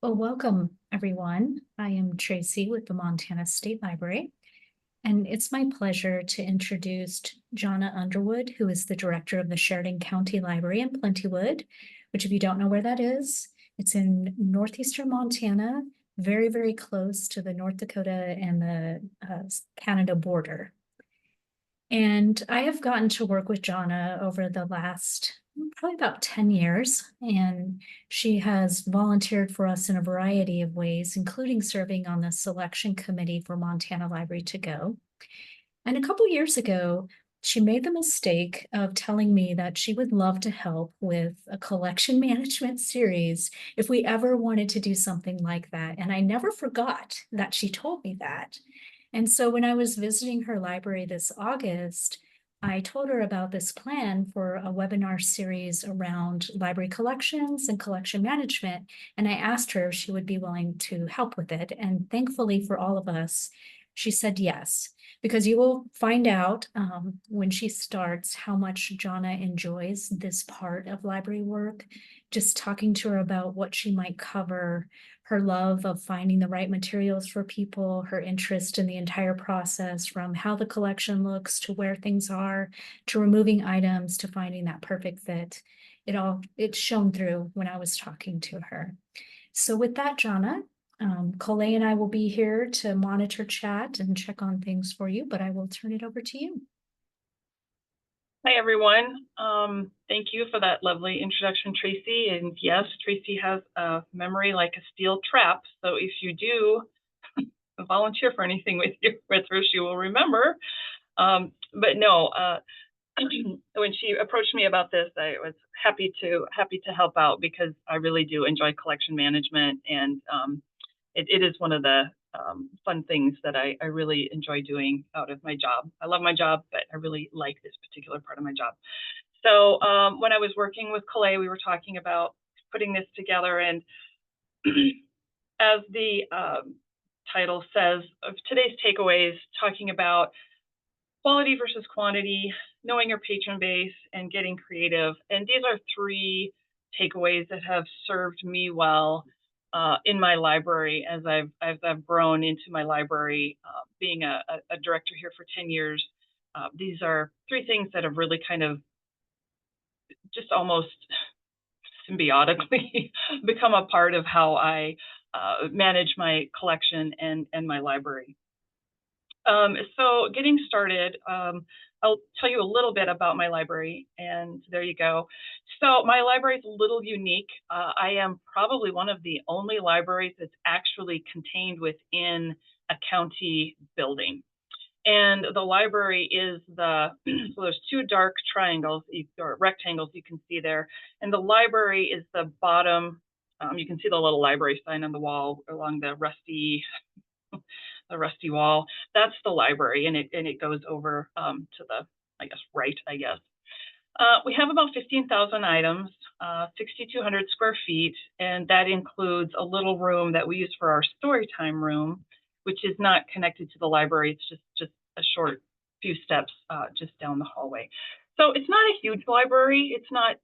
Well, welcome everyone. I am Tracy with the Montana State Library, and it's my pleasure to introduce Jonna Underwood, who is the director of the Sheridan County Library in Plentywood, which if you don't know where that is, it's in northeastern Montana, very, very close to the North Dakota and the Canada border. And I have gotten to work with Jonna over the last probably about 10 years, and she has volunteered for us in a variety of ways, including serving on the selection committee for Montana Library to Go. And a couple years ago, she made the mistake of telling me that she would love to help with a collection management series if we ever wanted to do something like that. And I never forgot that she told me that. And so when I was visiting her library this August, I told her about this plan for a webinar series around library collections and collection management. And I asked her if she would be willing to help with it. And thankfully for all of us, she said yes, because you will find out when she starts how much Jonna enjoys this part of library work. Just talking to her about what she might cover, her love of finding the right materials for people, her interest in the entire process from how the collection looks to where things are, to removing items, to finding that perfect fit. It shone through when I was talking to her. So with that, Jonna, Colleen and I will be here to monitor chat and check on things for you, but I will turn it over to you. Hi, everyone. Thank you for that lovely introduction, Tracy. And yes, Tracy has a memory like a steel trap. So if you do volunteer for anything with her, she will remember. But no, when she approached me about this, I was happy to help out because I really do enjoy collection management, and it is one of the fun things that I really enjoy doing out of my job. I love my job, but I really like this particular part of my job. So when I was working with Calais, we were talking about putting this together, and as the title says, of today's takeaways, talking about quality versus quantity, knowing your patron base, and getting creative. And these are three takeaways that have served me well in my library as I've grown into my library, being a director here for 10 years. These are three things that have really kind of just almost symbiotically become a part of how I manage my collection and my library. So getting started, I'll tell you a little bit about my library, and there you go. So my library is a little unique. I am probably one of the only libraries that's actually contained within a county building. And the library is so there's two dark triangles, or rectangles you can see there. And the library is the bottom. You can see the little library sign on the wall along the rusty wall. That's the library, and it goes over to the, I guess, right, I guess. We have about 15,000 items, 6,200 square feet, and that includes a little room that we use for our story time room, which is not connected to the library. It's just a short few steps just down the hallway. So it's not a huge library. It's not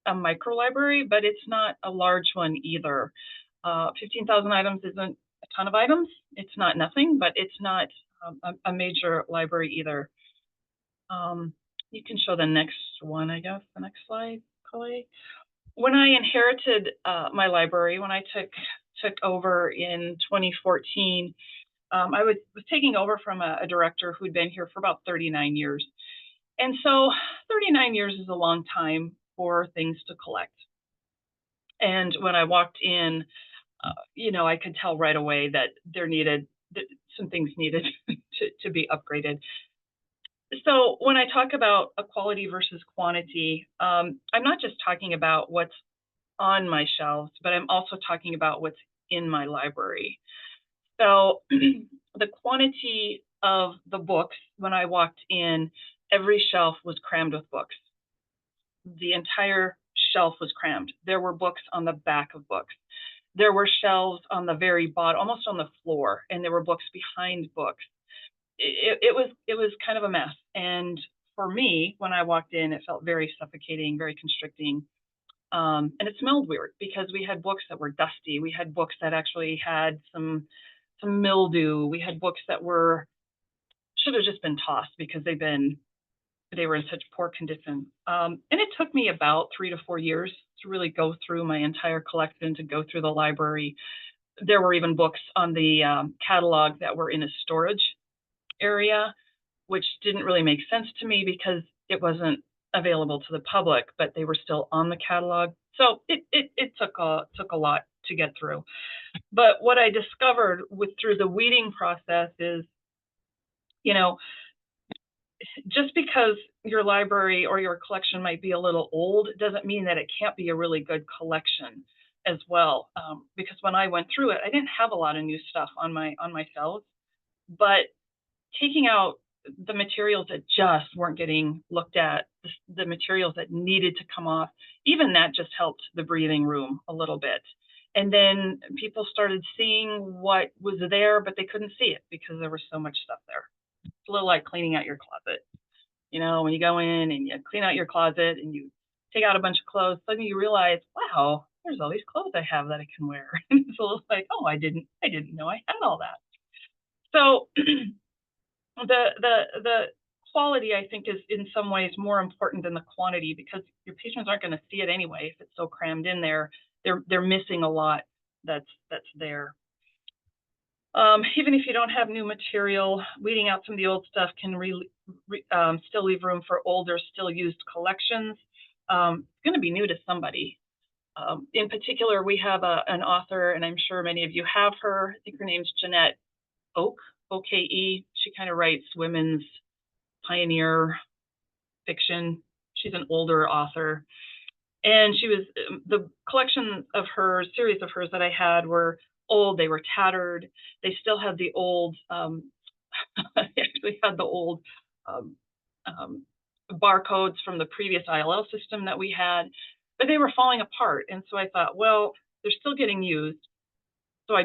a micro library, but it's not a large one either. 15,000 items isn't a ton of items. It's not nothing, but it's not a major library either. You can show the next one, I guess, the next slide, Chloe. When I inherited my library, when I took over in 2014, I was taking over from a director who'd been here for about 39 years. And so 39 years is a long time for things to collect. And when I walked in, I could tell right away that some things needed to be upgraded. So when I talk about a quality versus quantity, I'm not just talking about what's on my shelves, but I'm also talking about what's in my library. So the quantity of the books, when I walked in, every shelf was crammed with books. The entire shelf was crammed. There were books on the back of books. There were shelves on the very bottom, almost on the floor, and there were books behind books. It was kind of a mess. And for me, when I walked in, it felt very suffocating, very constricting. And it smelled weird because we had books that were dusty. We had books that actually had some mildew. We had books that should have just been tossed because they were in such poor condition. And it took me about 3 to 4 years to really go through my entire collection, to go through the library. There were even books on the catalog that were in a storage area, which didn't really make sense to me because it wasn't available to the public, but they were still on the catalog. So it took a lot to get through. But what I discovered through the weeding process is, you know, just because your library or your collection might be a little old doesn't mean that it can't be a really good collection as well. Because when I went through it, I didn't have a lot of new stuff on my shelves, but taking out the materials that just weren't getting looked at, the materials that needed to come off, even that just helped the breathing room a little bit. And then people started seeing what was there, but they couldn't see it because there was so much stuff there. It's a little like cleaning out your closet. You know, when you go in and you clean out your closet and you take out a bunch of clothes, suddenly you realize, wow, there's all these clothes I have that I can wear. And it's a little like, oh, I didn't know I had all that. So the quality, I think, is in some ways more important than the quantity, because your patrons aren't going to see it anyway if it's so crammed in there. They're missing a lot that's there. Even if you don't have new material, weeding out some of the old stuff can still leave room for older, still used collections. It's going to be new to somebody. In particular, we have an author, and I'm sure many of you have her. I think her name's Jeanette Oke, O-K-E. She kind of writes women's pioneer fiction. She's an older author. And the collection of her, series of hers that I had were old. They were tattered. They still had the old, they actually had the old barcodes from the previous ILL system that we had, but they were falling apart. And so I thought, well, they're still getting used. So I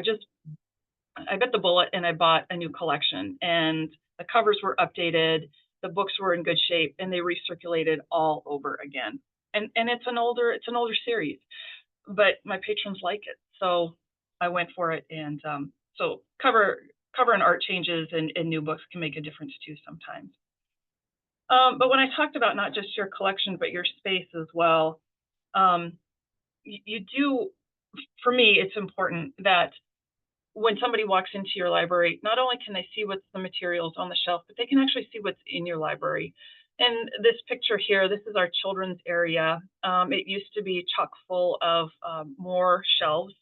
bit the bullet and I bought a new collection, and the covers were updated. The books were in good shape, and they recirculated all over again. And it's an older series, but my patrons like it, so I went for it. And so cover and art changes and new books can make a difference too sometimes. But when I talked about not just your collection but your space as well, you do. For me, it's important that when somebody walks into your library, not only can they see what's the materials on the shelf, but they can actually see what's in your library. And this picture here, this is our children's area. It used to be chock full of more shelves.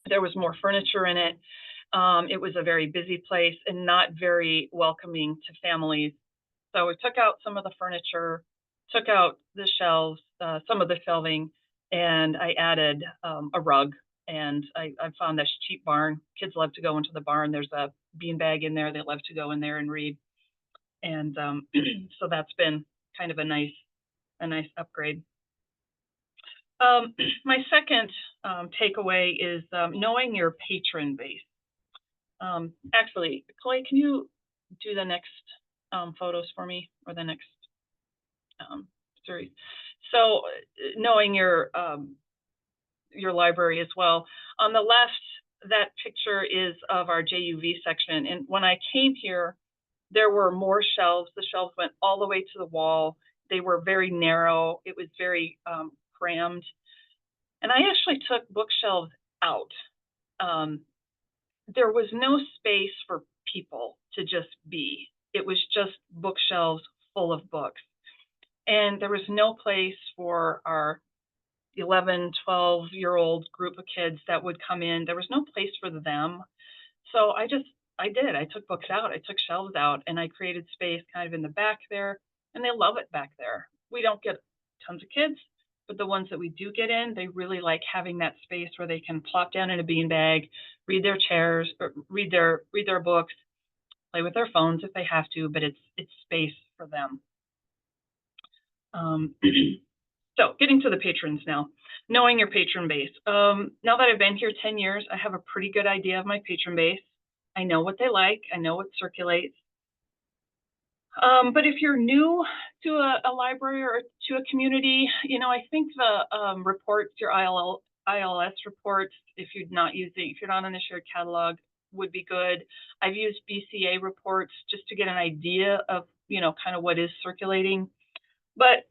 There was more furniture in it. It was a very busy place and not very welcoming to families. So we took out some of the furniture, took out the shelves, some of the shelving, and I added a rug. And I found this cheap barn. Kids love to go into the barn. There's a beanbag in there. They love to go in there and read. And so that's been kind of a nice upgrade. My second takeaway is knowing your patron base. Actually, Chloe, can you do the next photos for me, or the next series? So knowing your library as well. On the left, that picture is of our JUV section. And when I came here, there were more shelves. The shelves went all the way to the wall. They were very narrow. It was very crammed. And I actually took bookshelves out. There was no space for people to just be. It was just bookshelves full of books. And there was no place for our 11, 12-year-old group of kids that would come in. There was no place for them. So I took books out. I took shelves out, and I created space kind of in the back there, and they love it back there. We don't get tons of kids, but the ones that we do get in, they really like having that space where they can plop down in a beanbag, read their chairs, or read their books, play with their phones if they have to, but it's space for them. So getting to the patrons now, knowing your patron base. Now that I've been here 10 years, I have a pretty good idea of my patron base. I know what they like. I know what circulates. But if you're new to a library or to a community, I think the reports, your ILS reports, if you're not on the shared catalog, would be good. I've used BCA reports just to get an idea of, kind of what is circulating. But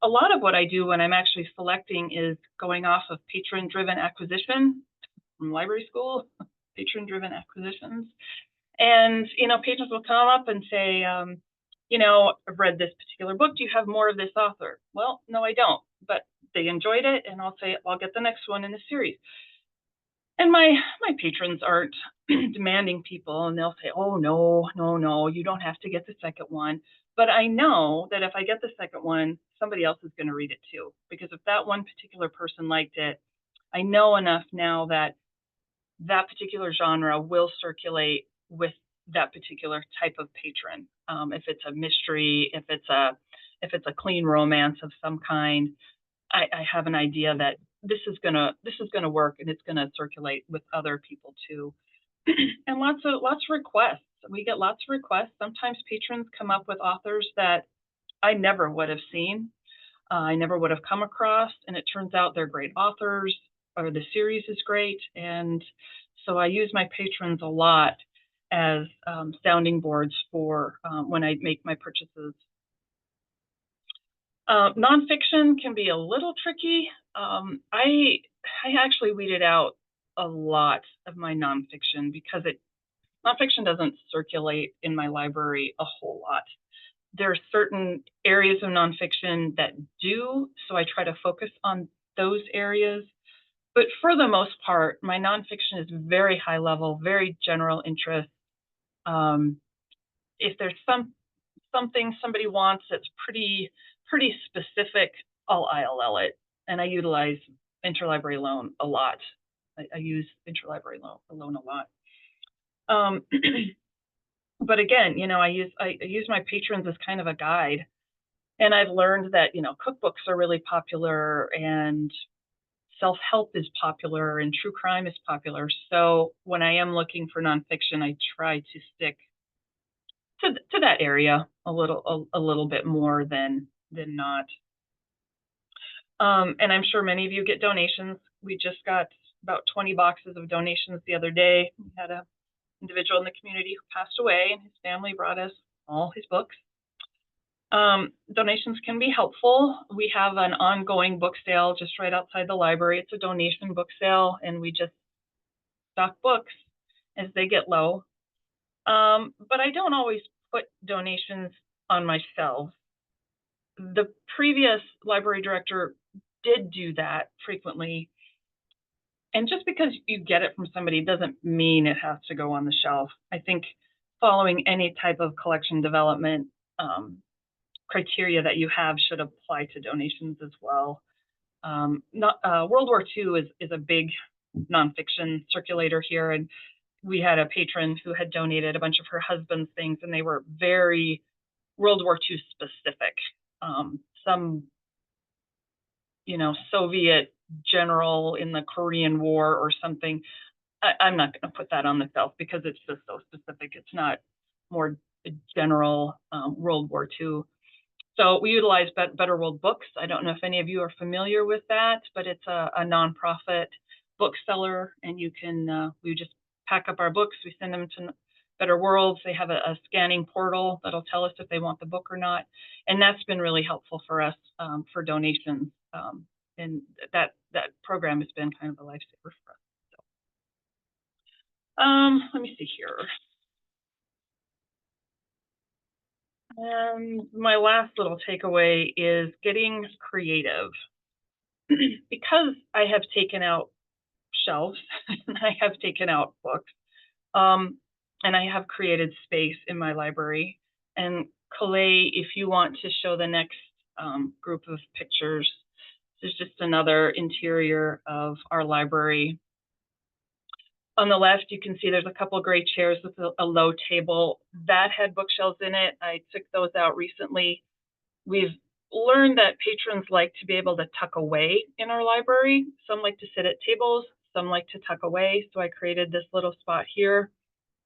a lot of what I do when I'm actually selecting is going off of patron-driven acquisition from library school, patron-driven acquisitions. And, patrons will come up and say, I've read this particular book. Do you have more of this author? Well, no, I don't, but they enjoyed it. And I'll say, I'll get the next one in the series. And my patrons aren't demanding people, and they'll say, oh, no, you don't have to get the second one. But I know that if I get the second one, somebody else is going to read it too. Because if that one particular person liked it, I know enough now that that particular genre will circulate with that particular type of patron. If it's a mystery, if it's a clean romance of some kind, I have an idea that this is gonna work, and it's gonna circulate with other people too. And lots of requests. We get lots of requests. Sometimes patrons come up with authors that I never would have seen. I never would have come across, and it turns out they're great authors, or the series is great. And so I use my patrons a lot as sounding boards for when I make my purchases. Nonfiction can be a little tricky. I actually weeded out a lot of my nonfiction because nonfiction doesn't circulate in my library a whole lot. There are certain areas of nonfiction that do, so I try to focus on those areas. But for the most part, my nonfiction is very high level, very general interest. If there's something somebody wants that's pretty specific, I'll ILL it. And I utilize interlibrary loan a lot. I use interlibrary loan a lot. But again, I use my patrons as kind of a guide. And I've learned that, cookbooks are really popular, and self-help is popular, and true crime is popular. So when I am looking for nonfiction, I try to stick to that area a little bit more than not. And I'm sure many of you get donations. We just got about 20 boxes of donations the other day. We had an individual in the community who passed away, and his family brought us all his books. Donations can be helpful. We have an ongoing book sale just right outside the library. It's a donation book sale, and we just stock books as they get low. But I don't always put donations on my shelves. The previous library director did do that frequently. And just because you get it from somebody doesn't mean it has to go on the shelf. I think following any type of collection development criteria that you have should apply to donations as well. World War II is a big nonfiction circulator here, and we had a patron who had donated a bunch of her husband's things, and they were very World War II specific. Some, Soviet general in the Korean War or something. I'm not going to put that on the shelf because it's just so specific. It's not more general World War II. So we utilize Better World Books. I don't know if any of you are familiar with that, but it's a nonprofit bookseller, and you can, we just pack up our books, we send them to Better Worlds. They have a scanning portal that'll tell us if they want the book or not. And that's been really helpful for us for donations. And that program has been kind of a lifesaver for us. So, let me see here. And my last little takeaway is getting creative. Because I have taken out shelves and I have taken out books, and I have created space in my library. And Calais, if you want to show the next group of pictures, this is just another interior of our library. On the left, you can see there's a couple of gray chairs with a low table. That had bookshelves in it. I took those out recently. We've learned that patrons like to be able to tuck away in our library. Some like to sit at tables, some like to tuck away. So I created this little spot here.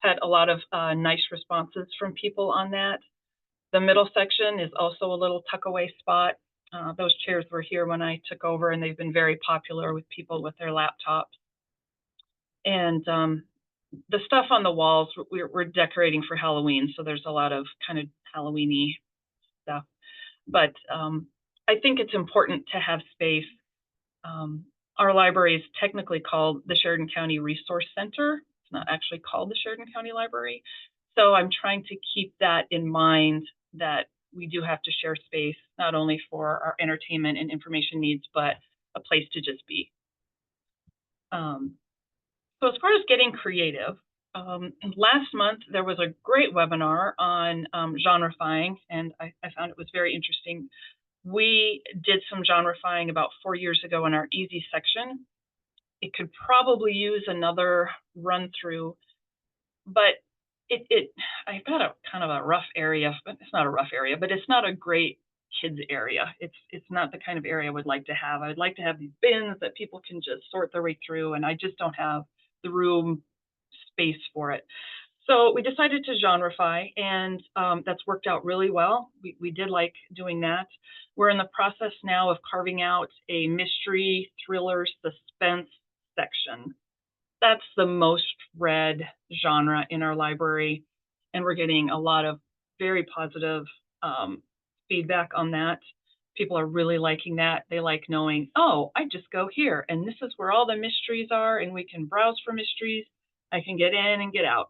Had a lot of nice responses from people on that. The middle section is also a little tuck away spot. Those chairs were here when I took over, and they've been very popular with people with their laptops. And the stuff on the walls, we're decorating for Halloween, so there's a lot of kind of Halloween-y stuff. But I think it's important to have space. Our library is technically called the Sheridan County Resource Center. It's not actually called the Sheridan County Library. So I'm trying to keep that in mind, that we do have to share space, not only for our entertainment and information needs, but a place to just be. So as far as getting creative, last month there was a great webinar on genrefying, and I found it was very interesting. We did some genrefying about 4 years ago in our easy section. It could probably use another run through, but I've got a kind of a rough area, but it's not a rough area, but it's not a great kids area. It's not the kind of area I would like to have. I'd like to have these bins that people can just sort their way through, and I just don't have the room space for it. So we decided to genrefy, and that's worked out really well. We did like doing that. We're in the process now of carving out a mystery, thriller, suspense section. That's the most read genre in our library, and we're getting a lot of very positive feedback on that. People are really liking that. They like knowing, oh, I just go here, and this is where all the mysteries are, and we can browse for mysteries. I can get in and get out.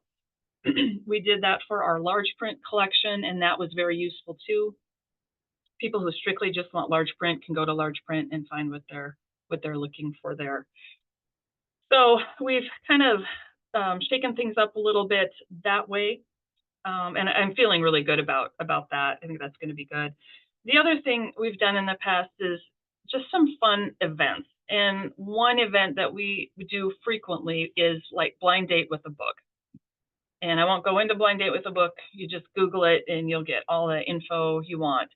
We did that for our large print collection, and that was very useful too. People who strictly just want large print can go to large print and find what they're looking for there. So we've kind of shaken things up a little bit that way, and I'm feeling really good about that. I think that's going to be good. The other thing we've done in the past is just some fun events. And one event that we do frequently is like blind date with a book. And I won't go into blind date with a book. You just Google it and you'll get all the info you want.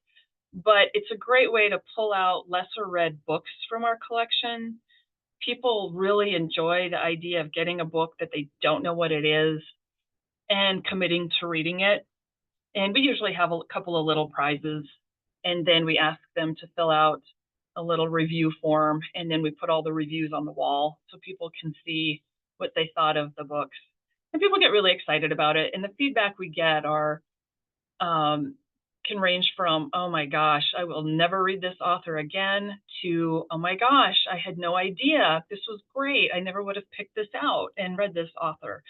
But it's a great way to pull out lesser read books from our collection. People really enjoy the idea of getting a book that they don't know what it is and committing to reading it. And we usually have a couple of little prizes, and then we ask them to fill out a little review form, and then we put all the reviews on the wall so people can see what they thought of the books. And people get really excited about it, and the feedback we get can range from, oh my gosh, I will never read this author again, to, oh my gosh, I had no idea. This was great. I never would have picked this out and read this author.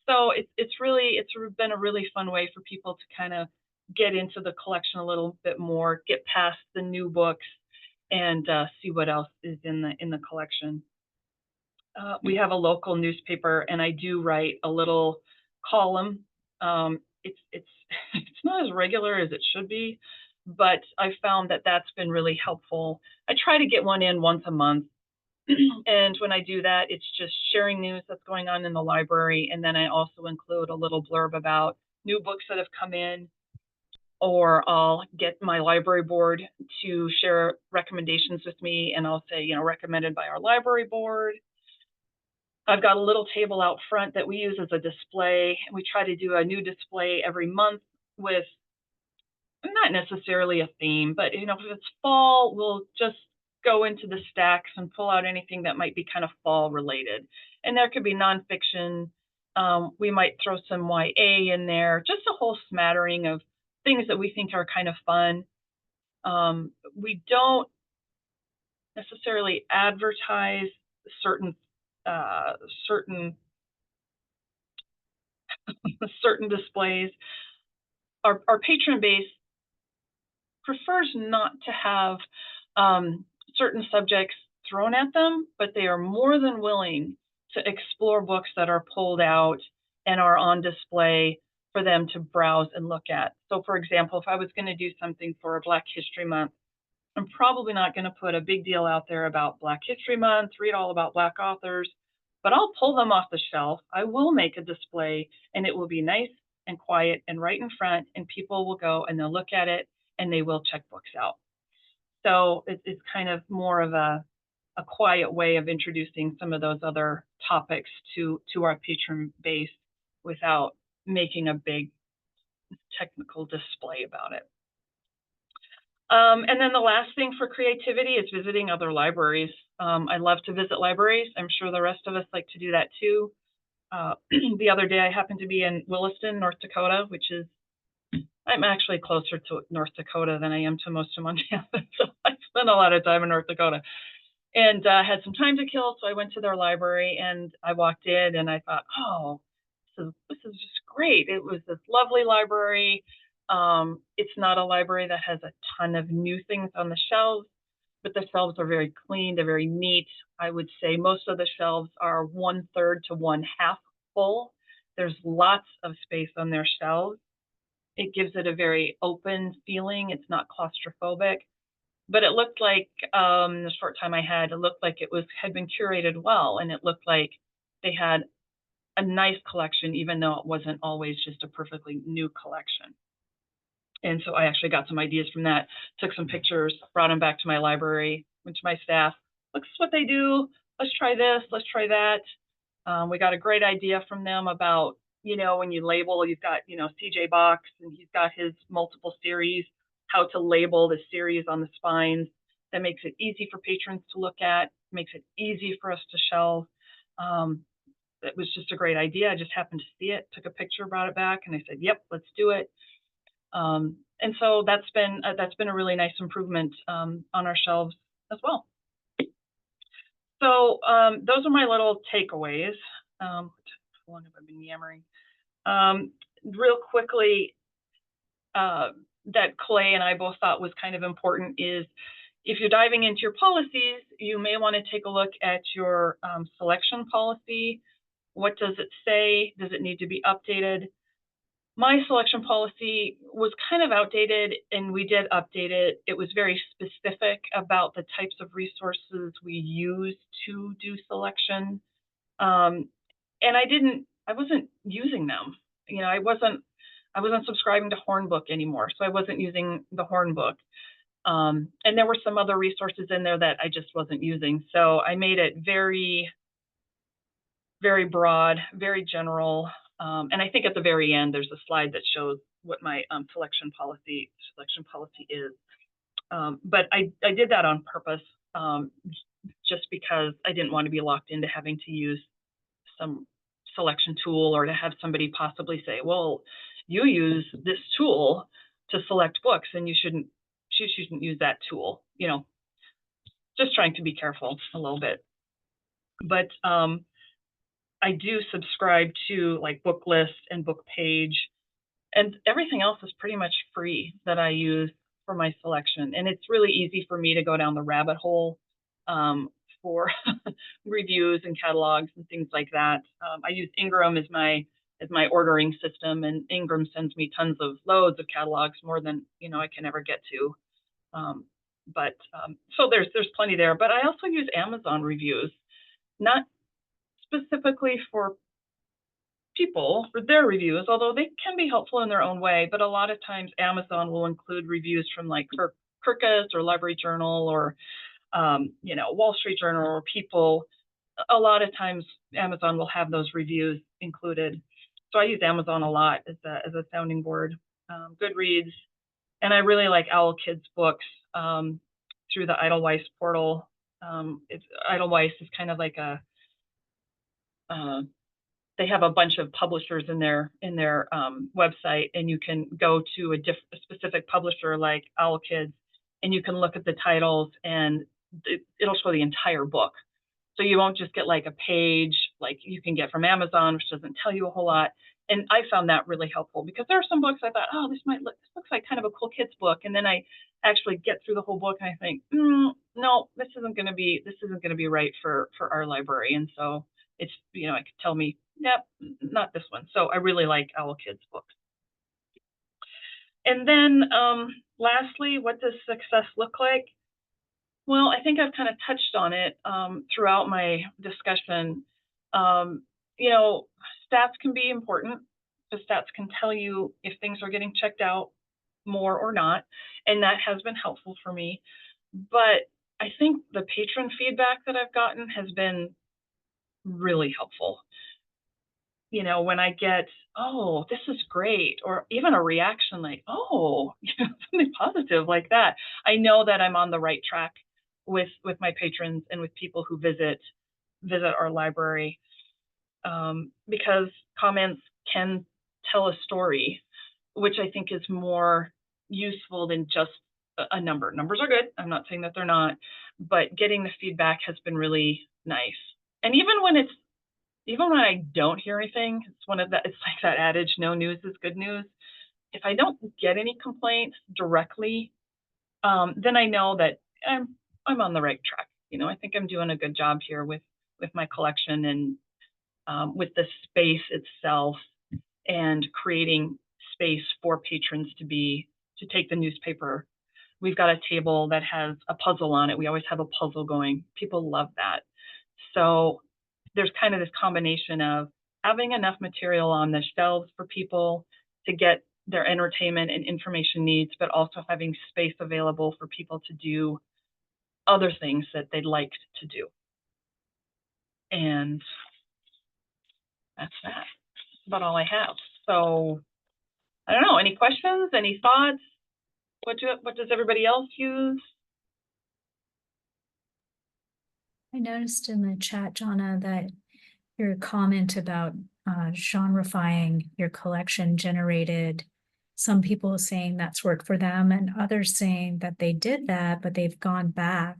So it's been a really fun way for people to kind of get into the collection a little bit more, get past the new books, and see what else is in the collection. We have a local newspaper, and I do write a little column. It's not as regular as it should be, but I found that that's been really helpful. I try to get one in once a month. And when I do that, it's just sharing news that's going on in the library. And then I also include a little blurb about new books that have come in, or I'll get my library board to share recommendations with me, and I'll say, recommended by our library board. I've got a little table out front that we use as a display. We try to do a new display every month with not necessarily a theme, but if it's fall, we'll just go into the stacks and pull out anything that might be kind of fall related. And there could be nonfiction. We might throw some YA in there, just a whole smattering of things that we think are kind of fun. We don't necessarily advertise certain displays. Our patron base prefers not to have certain subjects thrown at them, but they are more than willing to explore books that are pulled out and are on display for them to browse and look at. So for example, if I was going to do something for Black History Month, I'm probably not going to put a big deal out there about Black History Month, read all about Black authors, but I'll pull them off the shelf. I will make a display, and it will be nice and quiet and right in front, and people will go and they'll look at it and they will check books out. So it's kind of more of a quiet way of introducing some of those other topics to our patron base without making a big technical display about it. And then the last thing for creativity is visiting other libraries. I love to visit libraries. I'm sure the rest of us like to do that too. The other day I happened to be in Williston, North Dakota, which is, I'm actually closer to North Dakota than I am to most of Montana. So I spent a lot of time in North Dakota and had some time to kill. So I went to their library and I walked in and I thought, oh, this is just great. It was this lovely library. It's not a library that has a ton of new things on the shelves, but the shelves are very clean. They're very neat. I would say most of the shelves are 1/3 to 1/2 full. There's lots of space on their shelves. It gives it a very open feeling. It's not claustrophobic, but it looked like the short time I had, it looked like had been curated well, and it looked like they had a nice collection, even though it wasn't always just a perfectly new collection. And so I actually got some ideas from that, took some pictures, brought them back to my library, went to my staff, look, this is what they do. Let's try this, let's try that. We got a great idea from them about, when you label, you've got, CJ Box, and he's got his multiple series, how to label the series on the spines. That makes it easy for patrons to look at, makes it easy for us to shelve. It was just a great idea. I just happened to see it, took a picture, brought it back, and I said, yep, let's do it. And so that's been a really nice improvement on our shelves as well. So those are my little takeaways. How long have I been yammering? Real quickly, that Clay and I both thought was kind of important is, if you're diving into your policies, you may want to take a look at your selection policy. What does it say? Does it need to be updated? My selection policy was kind of outdated, and we did update it. It was very specific about the types of resources we use to do selection. And I wasn't using them. I wasn't subscribing to Hornbook anymore, so I wasn't using the Hornbook. And there were some other resources in there that I just wasn't using. So I made it very, very broad, very general. And I think at the very end, there's a slide that shows what my selection policy is. But I did that on purpose, just because I didn't want to be locked into having to use some selection tool, or to have somebody possibly say, well, you use this tool to select books and you shouldn't use that tool, just trying to be careful a little bit. But I do subscribe to like Book List and Book Page, and everything else is pretty much free that I use for my selection. And it's really easy for me to go down the rabbit hole for reviews and catalogs and things like that. I use Ingram as my ordering system, and Ingram sends me loads of catalogs, more than I can ever get to. So there's plenty there. But I also use Amazon reviews, not specifically for people for their reviews, although they can be helpful in their own way. But a lot of times Amazon will include reviews from like Kirkus or Library Journal, or Wall Street Journal, or People. A lot of times Amazon will have those reviews included. So I use Amazon a lot as a sounding board. Goodreads, and I really like Owl Kids books through the Edelweiss portal. Edelweiss is kind of like they have a bunch of publishers in their website, and you can go to a specific publisher like Owl Kids, and you can look at the titles, and it'll show the entire book. So you won't just get like a page like you can get from Amazon, which doesn't tell you a whole lot. And I found that really helpful, because there are some books I thought, oh, this looks like kind of a cool kids book, and then I actually get through the whole book and I think, no, this isn't going to be right for our library. And so it's, it could tell me, yep, not this one. So I really like Owl Kids books. And then lastly, what does success look like? Well, I think I've kind of touched on it throughout my discussion. Stats can be important. The stats can tell you if things are getting checked out more or not, and that has been helpful for me. But I think the patron feedback that I've gotten has been really helpful. you know, when I get, oh, this is great, or even a reaction like, oh, you know, something positive like that, I know that I'm on the right track with my patrons and with people who visit our library, because comments can tell a story, which I think is more useful than just a number. Numbers are good. I'm not saying that they're not, but getting the feedback has been really nice. And even when I don't hear anything, it's like that adage, no news is good news. If I don't get any complaints directly, then I know that I'm on the right track. You know, I think I'm doing a good job here with my collection and with the space itself and creating space for patrons to take the newspaper. We've got a table that has a puzzle on it. We always have a puzzle going. People love that. So there's kind of this combination of having enough material on the shelves for people to get their entertainment and information needs, but also having space available for people to do other things that they'd like to do. And that's that. That's about all I have. So I don't know, any questions, any thoughts? What does everybody else use? I noticed in the chat, Jonna, that your comment about genrefying your collection generated some people saying that's worked for them and others saying that they did that, but they've gone back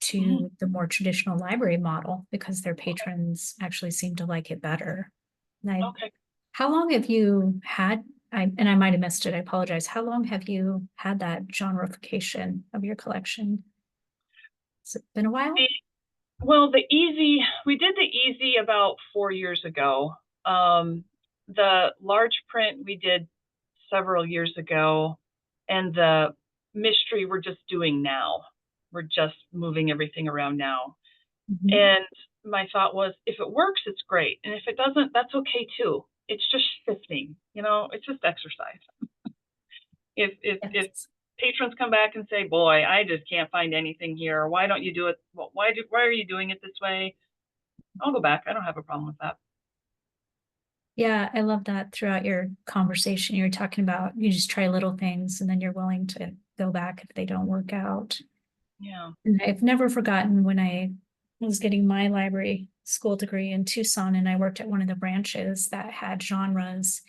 to the more traditional library model because their patrons actually seem to like it better. Okay. How long have you had, and I might have missed it, I apologize. How long have you had that genreification of your collection? Has it been a while? Well, we did the easy about 4 years ago. The large print we did several years ago, and the mystery we're just doing now. We're just moving everything around now. Mhm. And my thought was, if it works, it's great. And if it doesn't, that's okay too. It's just shifting, you know, it's just exercise. If Yes. patrons come back and say, boy, I just can't find anything here, why don't you do it? Well, why are you doing it this way? I'll go back. I don't have a problem with that. Yeah, I love that throughout your conversation. You're talking about you just try little things and then you're willing to go back if they don't work out. Yeah. And I've never forgotten when I was getting my library school degree in Tucson and I worked at one of the branches that had genres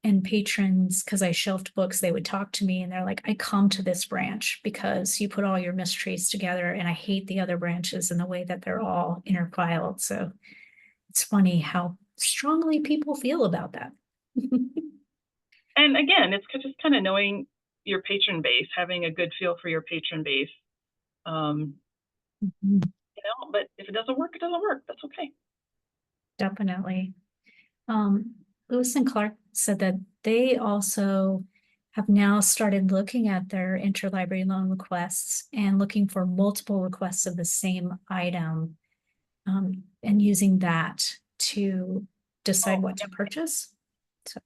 and patrons, because I shelved books, they would talk to me and they're like, I come to this branch because you put all your mysteries together and I hate the other branches in the way that they're all interfiled. So it's funny how strongly people feel about that. And again, it's just kind of knowing your patron base, having a good feel for your patron base. You know, but if it doesn't work, it doesn't work. That's okay. Definitely. Lewis and Clark said that they also have now started looking at their interlibrary loan requests and looking for multiple requests of the same item, and using that to decide what to purchase. So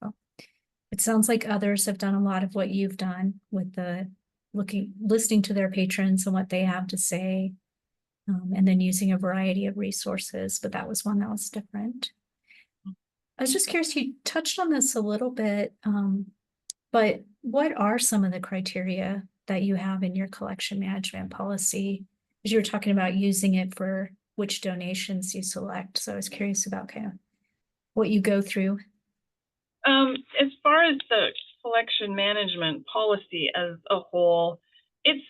it sounds like others have done a lot of what you've done with the listening to their patrons and what they have to say, and then using a variety of resources, but that was one that was different. I was just curious, you touched on this a little bit, but what are some of the criteria that you have in your collection management policy? Because you were talking about using it for which donations you select. So I was curious about kind of what you go through. As far as the collection management policy as a whole, it's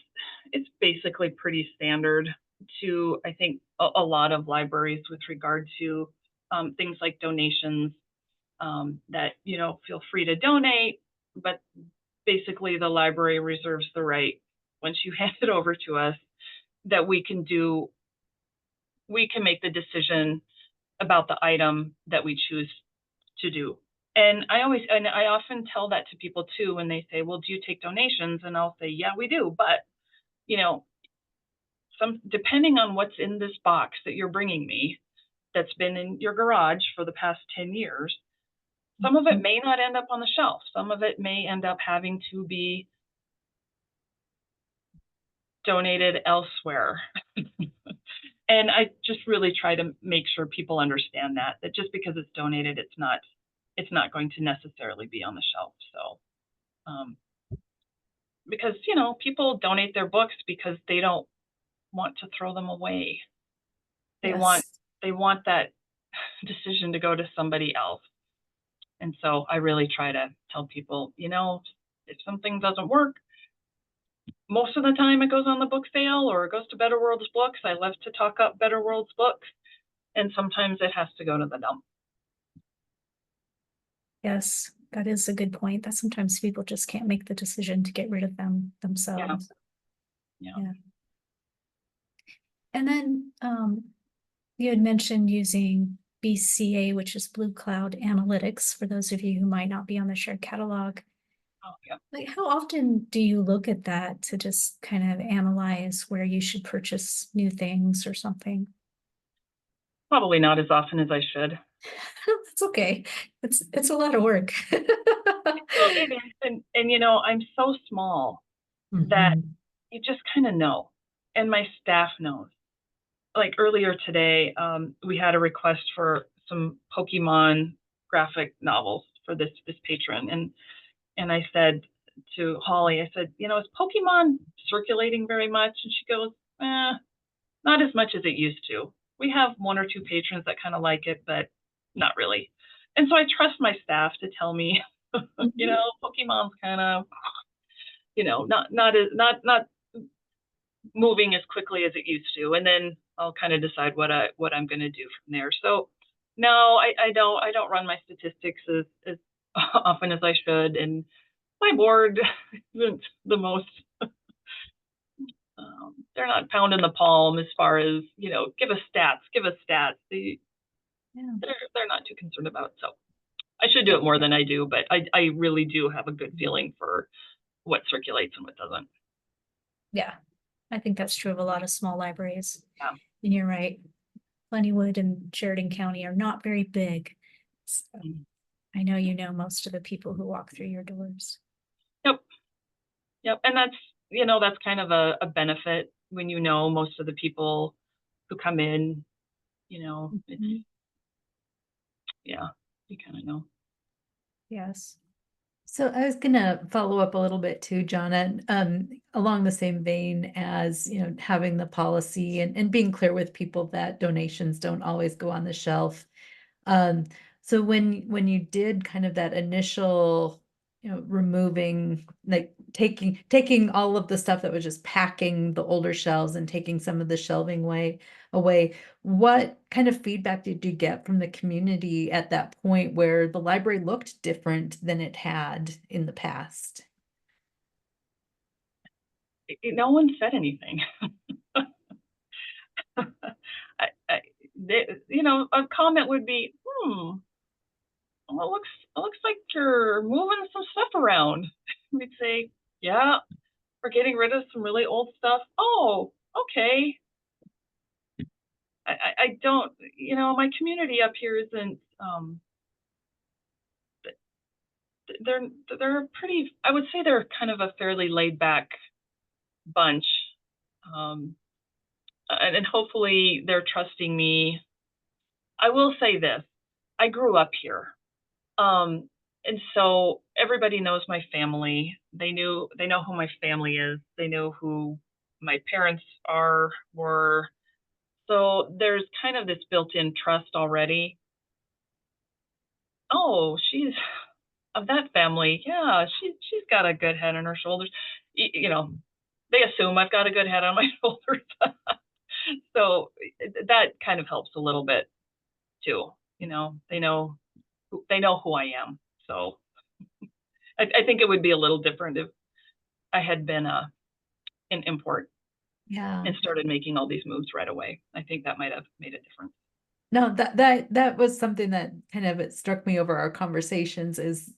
basically pretty standard to, I think, a lot of libraries with regard to things like donations, that, you know, feel free to donate, but basically the library reserves the right, once you hand it over to us, that we can make the decision about the item that we choose to do. And I often tell that to people too when they say, well, do you take donations? And I'll say, yeah, we do. But, you know, depending on what's in this box that you're bringing me, that's been in your garage for the past 10 years, some of it may not end up on the shelf. Some of it may end up having to be donated elsewhere. And I just really try to make sure people understand that just because it's donated, it's not going to necessarily be on the shelf. So, because, people donate their books because they don't want to throw them away. They want, Yes. they want that decision to go to somebody else. And so I really try to tell people, if something doesn't work, most of the time it goes on the book sale or it goes to Better Worlds Books. I love to talk up Better Worlds Books. And sometimes it has to go to the dump. Yes, that is a good point, that sometimes people just can't make the decision to get rid of them Yeah. themselves. Yeah. Yeah. And then you had mentioned using BCA, which is Blue Cloud Analytics, for those of you who might not be on the shared catalog. Oh, yeah. Like, how often do you look at that to just kind of analyze where you should purchase new things or something? Probably not as often as I should. It's okay. It's a lot of work. Well, it is. And I'm so small that Mhm. you just kind of know. And my staff knows. Like earlier today, we had a request for some Pokemon graphic novels for this patron. And I said to Holly, I said, is Pokemon circulating very much? And she goes, not as much as it used to. We have one or two patrons that kind of like it, but not really. And so I trust my staff to tell me, Mhm. Pokemon's kind of, not moving as quickly as it used to. And then I'll kind of decide what I'm going to do from there. So no, I don't run my statistics as often as I should, and my board isn't the most. They're not pounding the palm as far as give us stats, give us stats. Yeah. They're not too concerned about it. So I should do it more than I do, but I really do have a good feeling for what circulates and what doesn't. Yeah, I think that's true of a lot of small libraries. Yeah. And you're right, Plentywood and Sheridan County are not very big. So Mhm. I know you know most of the people who walk through your doors. Yep. Yep. And that's kind of a benefit when most of the people who come in, it's, Mhm. yeah, you kind of know. Yes. So I was gonna follow up a little bit too, Jonna, along the same vein as, having the policy and being clear with people that donations don't always go on the shelf. Um, so when you did kind of that initial, removing, like taking all of the stuff that was just packing the older shelves and taking some of the shelving away, what kind of feedback did you get from the community at that point where the library looked different than it had in the past? No one said anything. A comment would be, well, it looks like you're moving some stuff around. We'd say, yeah, we're getting rid of some really old stuff. Oh, okay. I don't, my community up here isn't, they're, they're pretty, I would say they're kind of a fairly laid back bunch. Um, and hopefully they're trusting me. I will say this, I grew up here. And so everybody knows my family. They know who my family is. They know who my parents were. So there's kind of this built-in trust already. Oh, she's of that family. Yeah, she's got a good head on her shoulders. They assume I've got a good head on my shoulders. So that kind of helps a little bit too. They know who I am. So I think it would be a little different if I had been an import Yeah. and started making all these moves right away. I think that might have made a difference. No, that was something that kind of it struck me over our conversations is,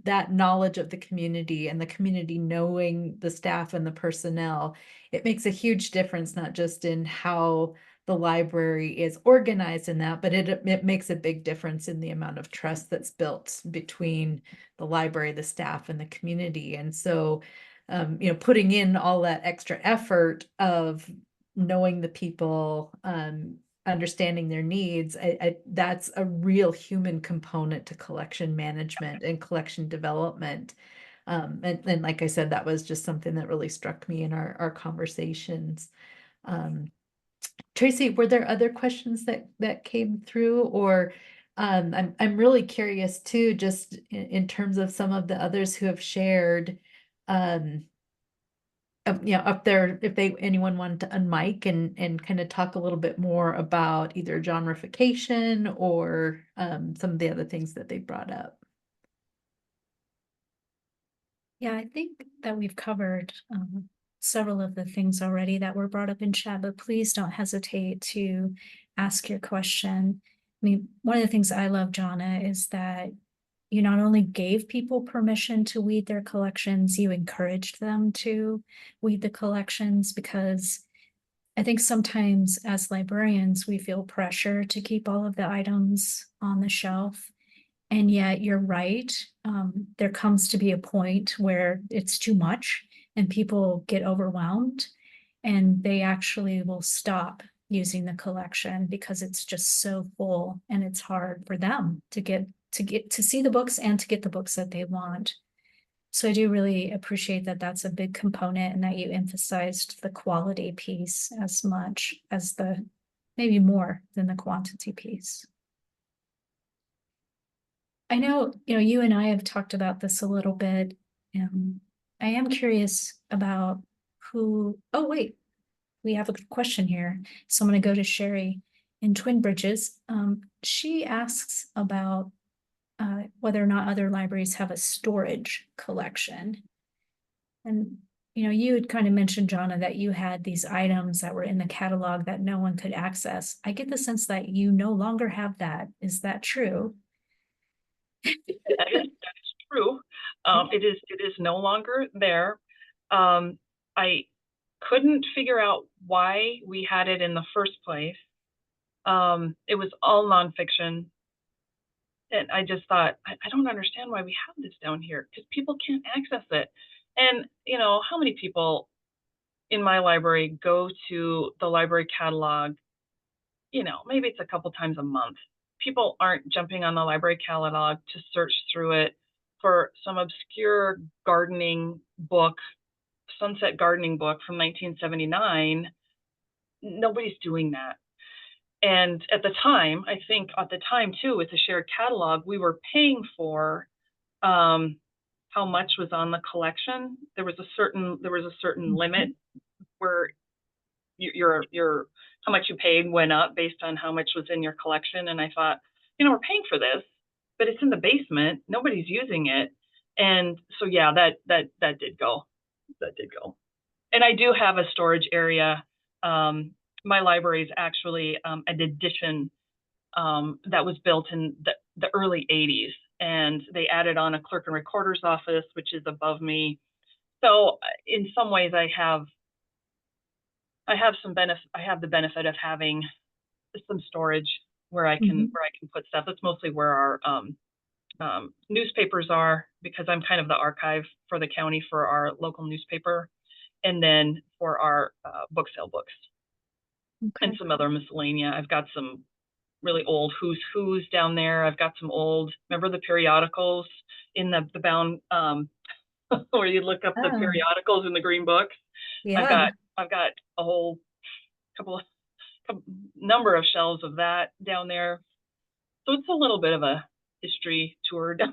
that knowledge of the community and the community knowing the staff and the personnel, it makes a huge difference, not just in how the library is organized in that, but it makes a big difference in the amount of trust that's built between the library, the staff, and the community. And so, putting in all that extra effort of knowing the people, understanding their needs, that's a real human component to collection management and collection development. And like I said, that was just something that really struck me in our conversations. Um, Tracy, were there other questions that came through, or I'm really curious too, just in terms of some of the others who have shared, up there, if anyone wanted to unmic and kind of talk a little bit more about either genreification or some of the other things that they brought up. Yeah, I think that we've covered several of the things already that were brought up in chat, but please don't hesitate to ask your question. I mean, one of the things I love, Jonna, is that you not only gave people permission to weed their collections, you encouraged them to weed the collections, because I think sometimes as librarians, we feel pressure to keep all of the items on the shelf. And yet you're right. There comes to be a point where it's too much and people get overwhelmed and they actually will stop using the collection because it's just so full and it's hard for them to get to see the books and to get the books that they want. So I do really appreciate that that's a big component and that you emphasized the quality piece as much as maybe more than the quantity piece. I know, you and I have talked about this a little bit. I am curious about oh, wait, we have a question here. So I'm going to go to Sherry in Twin Bridges. She asks about whether or not other libraries have a storage collection. And, you had kind of mentioned, Jonna, that you had these items that were in the catalog that no one could access. I get the sense that you no longer have that. Is that true? That is true. It is no longer there. I couldn't figure out why we had it in the first place. It was all nonfiction. And I just thought, I don't understand why we have this down here, because people can't access it. And, how many people in my library go to the library catalog, maybe it's a couple times a month. People aren't jumping on the library catalog to search through it for some obscure gardening book, sunset gardening book from 1979. Nobody's doing that. And at the time, I think at the time too, with the shared catalog, we were paying for how much was on the collection. There was a certain limit where your how much you paid went up based on how much was in your collection. And I thought, we're paying for this, but it's in the basement. Nobody's using it. And so, yeah, that did go. That did go. And I do have a storage area. My library is actually an addition that was built in the early 80s. And they added on a clerk and recorder's office, which is above me. So in some ways I have the benefit of having some storage where I can put stuff. That's mostly where our newspapers are, because I'm kind of the archive for the county for our local newspaper, and then for our book sale books and some other miscellanea. I've got some really old who's down there. I've got some old, remember the periodicals in the bound where you look up the periodicals in the green books. Yeah. I've got a whole number of shelves of that down there. So it's a little bit of a history tour down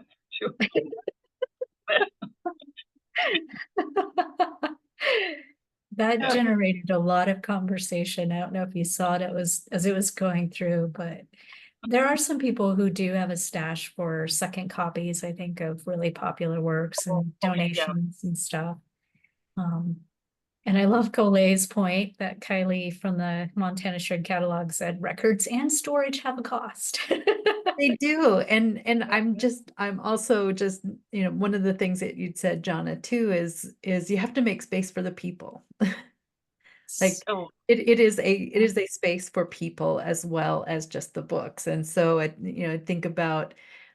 there too. That generated a lot of conversation. I don't know if you saw it, as it was going through, but there are some people who do have a stash for second copies, I think, of really popular works and donations and stuff. And I love Colay's point that Kylie from the Montana Shared Catalog said records and storage have a cost. They do. And I'm also just, one of the things that you'd said, Jonna, too, is you have to make space for the people. Like it is a space for people as well as just the books. And so I think about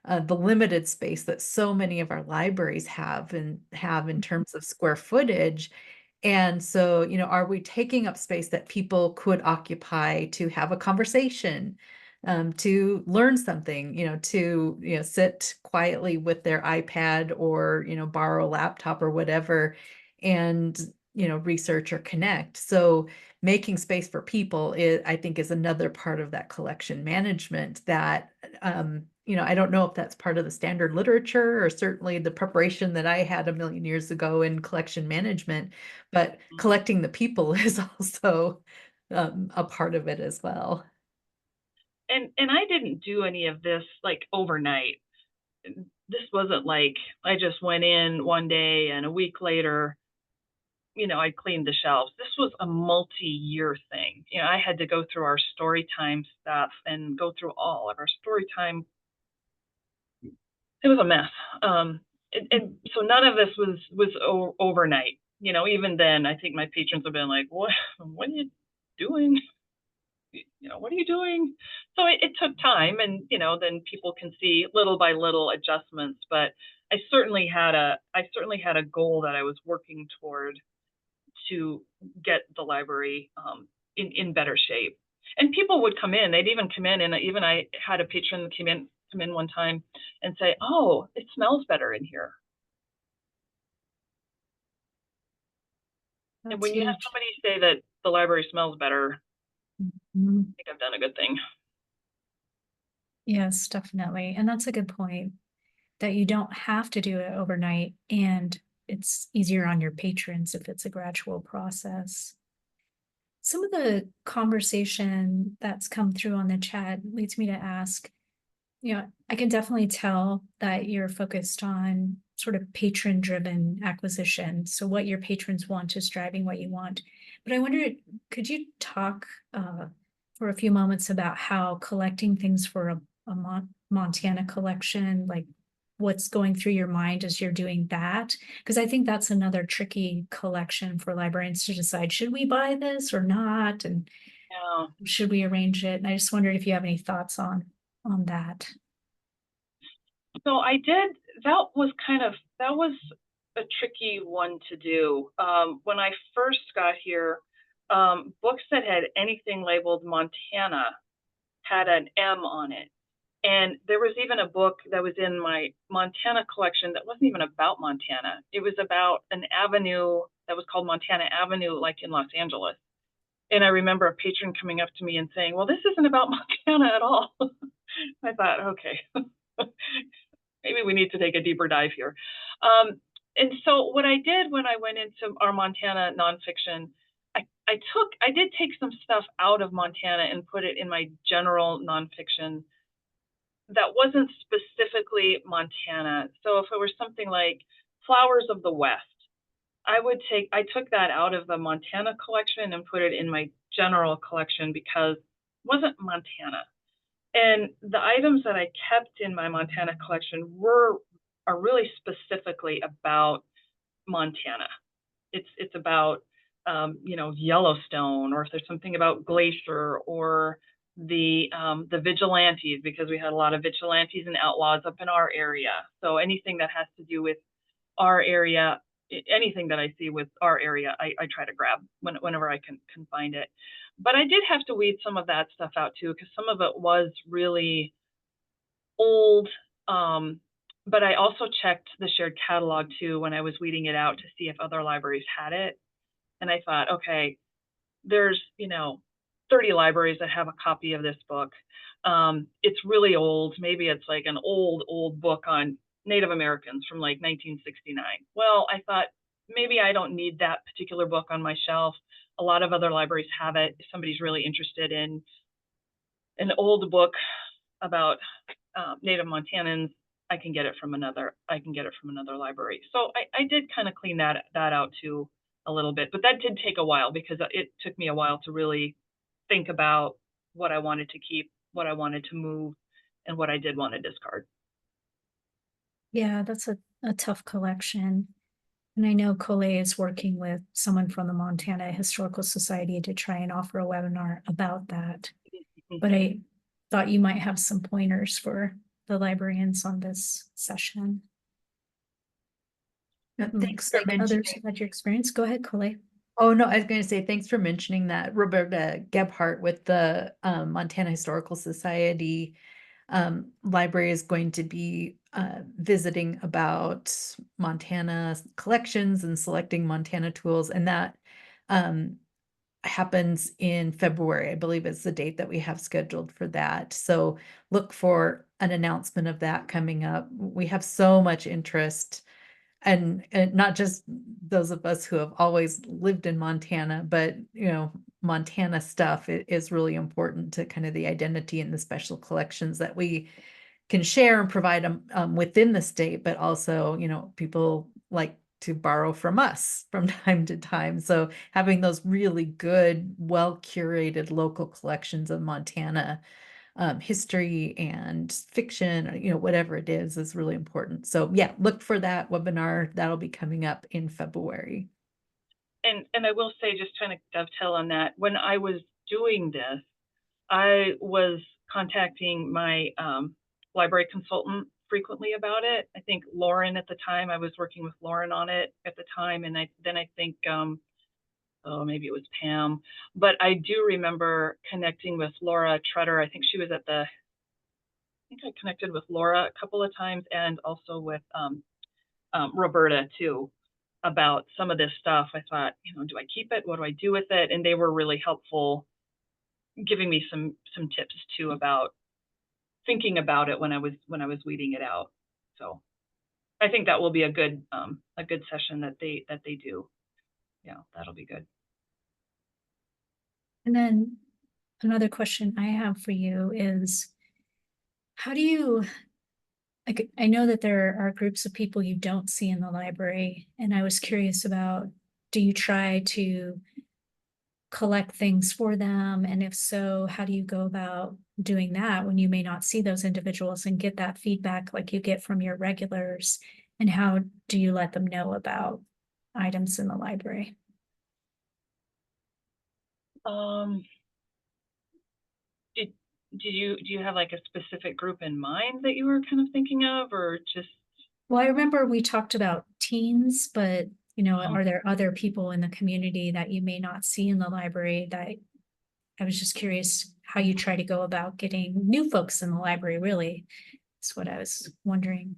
the limited space that so many of our libraries have in terms of square footage. And so, are we taking up space that people could occupy to have a conversation, to learn something, to, sit quietly with their iPad or, borrow a laptop or whatever and, research or connect. So making space for people I think is another part of that collection management that, I don't know if that's part of the standard literature or certainly the preparation that I had a million years ago in collection management, but collecting the people is also a part of it as well. And I didn't do any of this like overnight. This wasn't like I just went in one day and a week later, I cleaned the shelves. This was a multi-year thing. I had to go through our story time stuff and go through all of our story time. It was a mess. And so none of this was overnight. Even then, I think my patrons have been like, "What are you doing? What are you doing?" So it took time, and then people can see little by little adjustments. But I certainly had a goal that I was working toward to get the library in better shape. And people would come in. They'd even come in, and even I had a patron come in one time and say, "Oh, it smells better in here." And That's when you have huge. somebody say that the library smells better, Mhm. I think I've done a good thing. Yes, definitely. And that's a good point, that you don't have to do it overnight, and it's easier on your patrons if it's a gradual process. Some of the conversation that's come through on the chat leads me to ask, I can definitely tell that you're focused on sort of patron driven acquisition. So what your patrons want is driving what you want. But I wonder, could you talk for a few moments about how collecting things for a Montana collection, like what's going through your mind as you're doing that? Because I think that's another tricky collection for librarians to decide, should we buy this or not? And Yeah. should we arrange it? And I just wondered if you have any thoughts on that. So that was a tricky one to do. When I first got here, books that had anything labeled Montana had an M on it. And there was even a book that was in my Montana collection that wasn't even about Montana. It was about an avenue that was called Montana Avenue, like in Los Angeles. And I remember a patron coming up to me and saying, "Well, this isn't about Montana at all." I thought, okay, maybe we need to take a deeper dive here. And so what I did when I went into our Montana nonfiction, I did take some stuff out of Montana and put it in my general nonfiction that wasn't specifically Montana. So if it were something like Flowers of the West, I took that out of the Montana collection and put it in my general collection because it wasn't Montana. And the items that I kept in my Montana collection are really specifically about Montana. It's about Yellowstone, or if there's something about Glacier, or the vigilantes, because we had a lot of vigilantes and outlaws up in our area. So anything that has to do with our area, anything that I see with our area, I try to grab whenever I can find it. But I did have to weed some of that stuff out too, because some of it was really old. But I also checked the shared catalog too when I was weeding it out to see if other libraries had it. And I thought, okay, there's 30 libraries that have a copy of this book. It's really old. Maybe it's like an old book on Native Americans from like 1969. Well, I thought maybe I don't need that particular book on my shelf. A lot of other libraries have it. If somebody's really interested in an old book about Native Montanans, I can get it from another library. So I did kind of clean that out too a little bit, but that did take a while because it took me a while to really think about what I wanted to keep, what I wanted to move, and what I did want to discard. Yeah, that's a tough collection. And I know Coley is working with someone from the Montana Historical Society to try and offer a webinar about that. But I thought you might have some pointers for the librarians on this session. Thanks Looks for like mentioning. others have had your experience. Go ahead, Coley. Oh, no, I was gonna say, thanks for mentioning that. Roberta Gebhardt with the Montana Historical Society library is going to be visiting about Montana collections and selecting Montana tools, and that um, happens in February. I believe is the date that we have scheduled for that. So look for an announcement of that coming up. We have so much interest, and not just those of us who have always lived in Montana, but Montana stuff is really important to kind of the identity and the special collections that we can share and provide them within the state, but also, people like to borrow from us from time to time. So having those really good, well curated local collections of Montana history and fiction, or, whatever it is really important. So yeah, look for that webinar. That'll be coming up in February. And I will say, just trying to dovetail on that, when I was doing this, I was contacting my library consultant frequently about it. I think Lauren at the time, I was working with Lauren on it at the time, and I think oh, maybe it was Pam, but I do remember connecting with Laura Treader. I think she was at I think I connected with Laura a couple of times, and also with Roberta too, about some of this stuff. I thought, do I keep it? What do I do with it? And they were really helpful, giving me some tips too about thinking about it when I was weeding it out. So I think that will be a good session that they do. Yeah, that'll be good. And then another question I have for you is, how do you, like, I know that there are groups of people you don't see in the library, and I was curious about, do you try to collect things for them? And if so, how do you go about doing that when you may not see those individuals and get that feedback like you get from your regulars? And how do you let them know about items in the library? Do you have like a specific group in mind that you were kind of thinking of, or just? Well, I remember we talked about teens, but are there other people in the community that you may not see in the library? That I was just curious how you try to go about getting new folks in the library, really, is what I was wondering.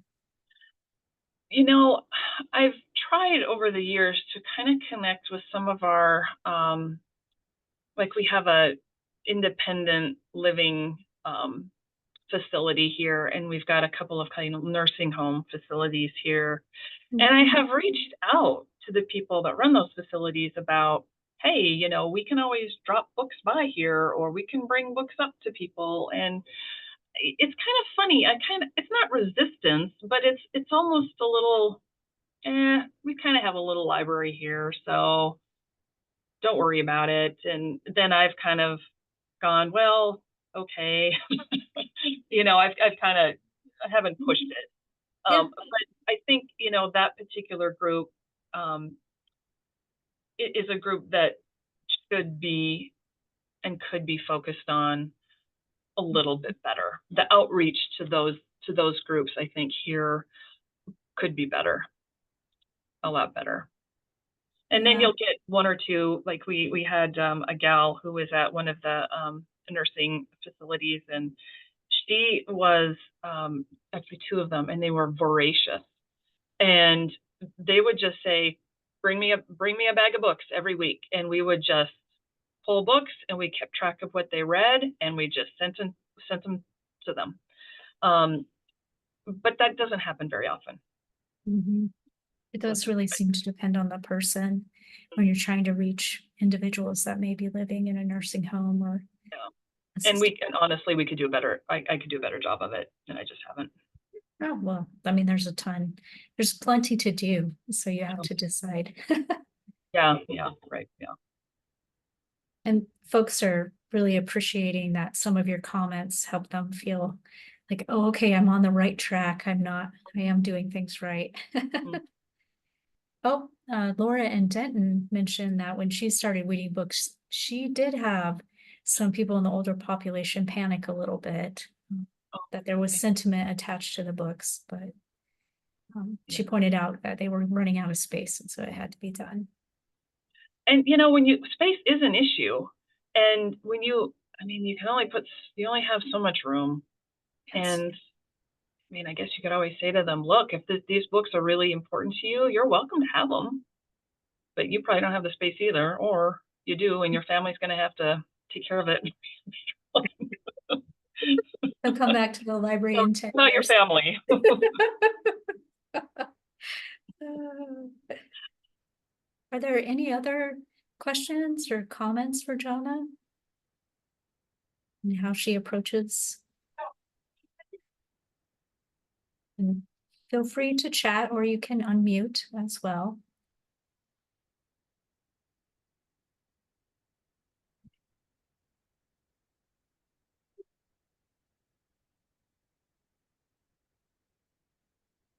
I've tried over the years to kind of connect with some of our, like we have a independent living facility here, and we've got a couple of kind of nursing home facilities here. Mm-hmm. And I have reached out to the people that run those facilities about, hey, we can always drop books by here, or we can bring books up to people. And it's kind of funny. It's not resistance, but it's almost a little, we kind of have a little library here, so don't worry about it. And then I've kind of gone, well, okay. I've kind of, I haven't pushed it. Yeah. But I think, that particular group is a group that should be and could be focused on a little bit better. The outreach to those groups, I think here could be better, a lot better. And then you'll get one or two, like we had a gal who was at one of the nursing facilities, and she was actually two of them, and they were voracious, and they would just say, bring me a bag of books every week, and we would just pull books, and we kept track of what they read, and we just sent them to them. But that doesn't happen very often. Mm-hmm. It does really seem to depend on the person when you're trying to reach individuals that may be living in a nursing home or. Yeah. And honestly, we could do better. I could do a better job of it, and I just haven't. Oh, well, I mean, there's plenty to do, so you have to decide. Yeah, right, yeah. And folks are really appreciating that some of your comments help them feel like, oh, okay, I'm on the right track. I am doing things right. Mm-hmm. Oh, Laura and Denton mentioned that when she started reading books, she did have some people in the older population panic a little bit, that there was sentiment attached to the books, but she pointed out that they were running out of space, and so it had to be done. And you know, when space is an issue, and when I mean, you only have so much room. Yes. And I mean, I guess you could always say to them, look, if these books are really important to you, you're welcome to have them, but you probably don't have the space either, or you do, and your family's going to have to take care of it. They'll come back to the library in 10 Not your years. family. Are there any other questions or comments for Jonna? And how she approaches? And feel free to chat, or you can unmute as well.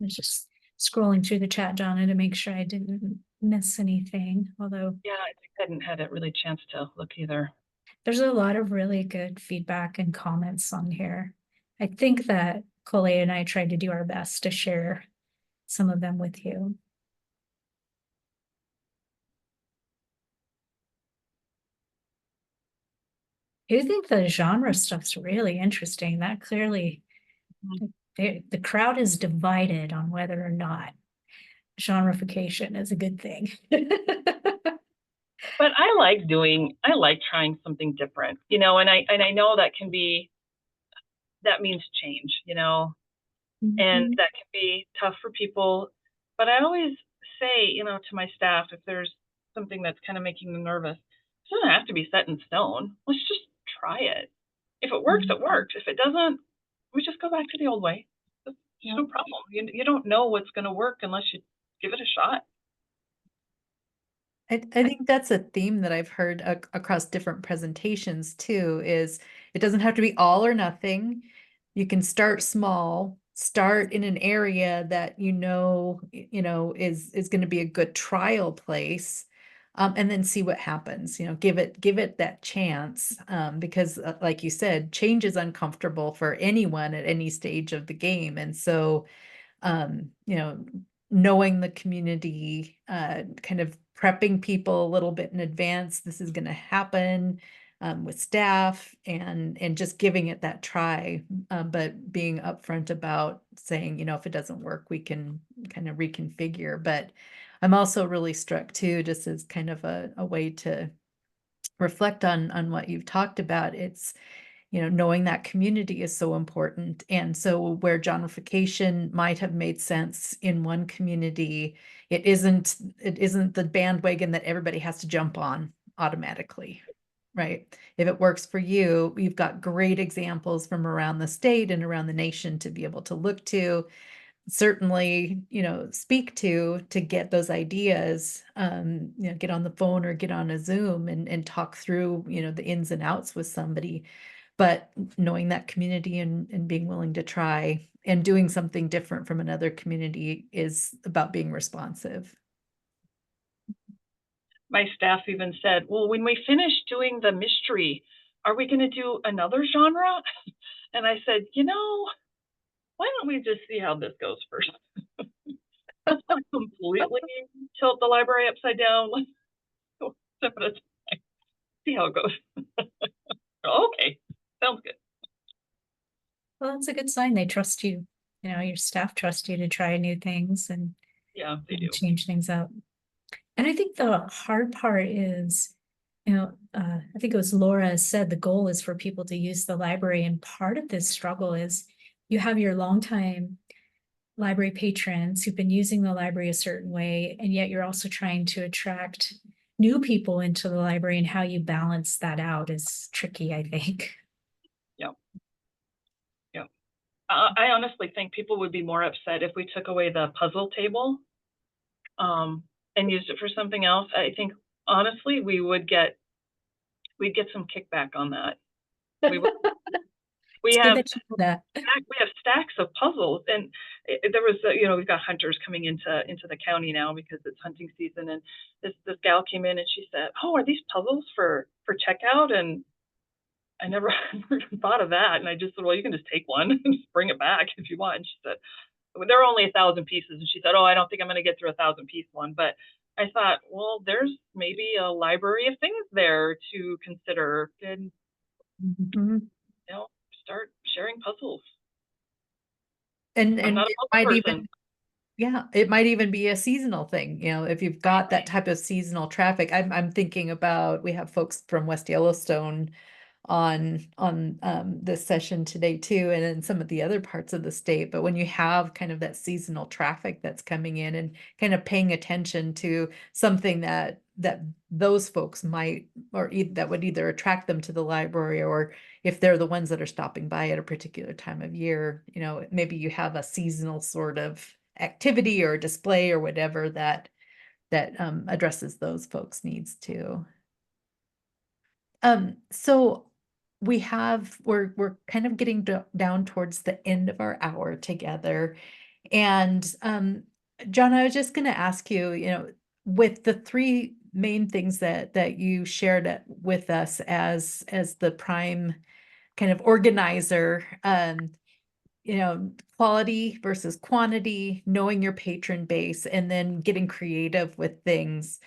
I was just scrolling through the chat, Jonna, to make sure I didn't miss anything, although Yeah, I hadn't had a really chance to look either. there's a lot of really good feedback and comments on here. I think that Colette and I tried to do our best to share some of them with you. I do think the genre stuff's really interesting. That clearly, the crowd is divided on whether or not genreification is a good thing. But I like trying something different, you know, and I know that means change, you know, and that can be tough for people. But I always say, you know, to my staff, if there's something that's kind of making them nervous, it doesn't have to be set in stone. Let's just try it. If it works, it works. If it doesn't, we just go back to the old way. It's no problem. You don't know what's going to work unless you give it a shot. I think that's a theme that I've heard across different presentations too, is it doesn't have to be all or nothing. You can start small, start in an area that you know is going to be a good trial place, and then see what happens. You know, give it that chance, because like you said, change is uncomfortable for anyone at any stage of the game. And so you know, knowing the community, kind of prepping people a little bit in advance, this is going to happen, with staff, and just giving it that try, but being upfront about saying, you know, if it doesn't work, we can kind of reconfigure. But I'm also really struck too, just as kind of a way to reflect on what you've talked about. It's, you know, knowing that community is so important. And so where gentrification might have made sense in one community, it isn't the bandwagon that everybody has to jump on automatically, right? If it works for you, you've got great examples from around the state and around the nation to be able to look to, certainly, you know, speak to get those ideas, you know, get on the phone or get on a Zoom and talk through, you know, the ins and outs with somebody. But knowing that community and being willing to try and doing something different from another community is about being responsive. My staff even said, well, when we finish doing the mystery, are we going to do another genre? And I said, you know, why don't we just see how this goes first? Let's not completely tilt the library upside down. Let's go step at a time. See how it goes. Okay, sounds good. Well, that's a good sign. They trust you. You know, your staff trust you to try new things and Yeah, they do. change things up. And I think the hard part is, you know, I think it was Laura said the goal is for people to use the library. And part of this struggle is you have your longtime library patrons who've been using the library a certain way, and yet you're also trying to attract new people into the library, and how you balance that out is tricky, I think. Yeah. Yeah. I honestly think people would be more upset if we took away the puzzle table and used it for something else. I think honestly we'd get some kickback on that. We have stacks of puzzles, and there was you know, we've got hunters coming into the county now because it's hunting season, and this gal came in and she said, oh, are these puzzles for checkout? And I never thought of that, and I just said, well, you can just take one and just bring it back if you want. And she said, there are only 1,000 pieces, and she said, oh, I don't think I'm going to get through 1,000 piece one, but I thought, well, there's maybe a library of things there to consider, and Mhm. start sharing puzzles. And I'm not it a might puzzle person. even, yeah, it might even be a seasonal thing, if you've got that type of seasonal traffic. I'm thinking about, we have folks from West Yellowstone on this session today too, and in some of the other parts of the state. But when you have kind of that seasonal traffic that's coming in and kind of paying attention to something that those folks might, or that would either attract them to the library, or if they're the ones that are stopping by at a particular time of year, maybe you have a seasonal sort of activity or display or whatever that addresses those folks' needs too. So we're kind of getting down towards the end of our hour together. And John, I was just gonna ask you, with the three main things that you shared with us as the prime kind of organizer, quality versus quantity, knowing your patron base, and then getting creative with things.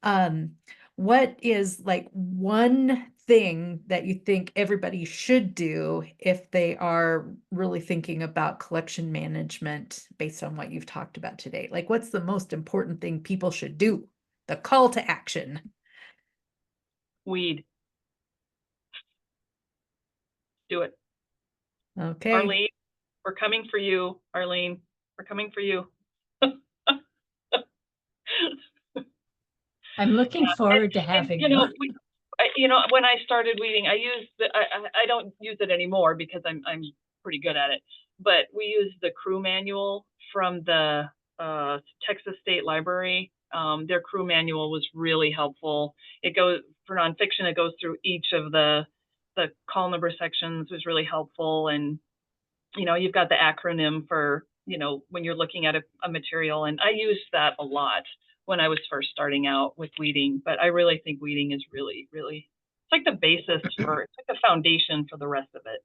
Um, what is like one thing that you think everybody should do if they are really thinking about collection management based on what you've talked about today? Like, what's the most important thing people should do? The call to action. Weed. Do it. Okay. Arlene, we're coming for you. Arlene, we're coming for you. I'm looking forward to having you. When I started weeding, I don't use it anymore because I'm pretty good at it. But we use the crew manual from the Texas State Library. Their crew manual was really helpful. It goes for nonfiction. It goes through each of the call number sections. Was really helpful, and you've got the acronym for when you're looking at a material, and I used that a lot when I was first starting out with weeding. But I really think weeding is really, really, it's like the basis it's like the foundation for the rest of it.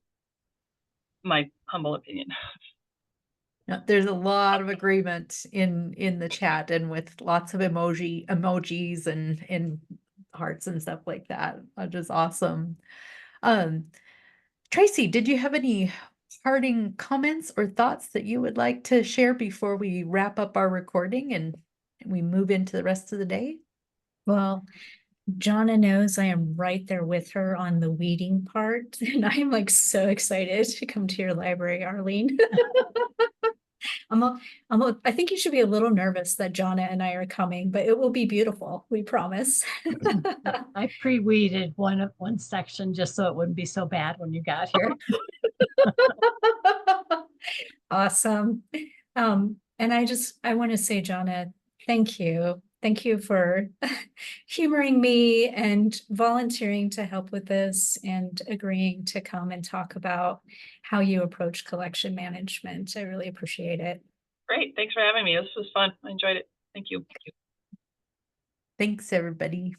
My humble opinion. No, there's a lot of agreement in the chat, and with lots of emojis and hearts and stuff like that, which is awesome. Tracy, did you have any parting comments or thoughts that you would like to share before we wrap up our recording and we move into the rest of the day? Well, Jonna knows I am right there with her on the weeding part, and I'm like so excited to come to your library, Arlene. I think you should be a little nervous that Jonna and I are coming, but it will be beautiful. We promise. I pre-weeded one section just so it wouldn't be so bad when you got here. Awesome. And I want to say, Jonna, thank you. Thank you for humoring me and volunteering to help with this and agreeing to come and talk about how you approach collection management. I really appreciate it. Great. Thanks for having me. This was fun. I enjoyed it. Thank you. Thanks, everybody.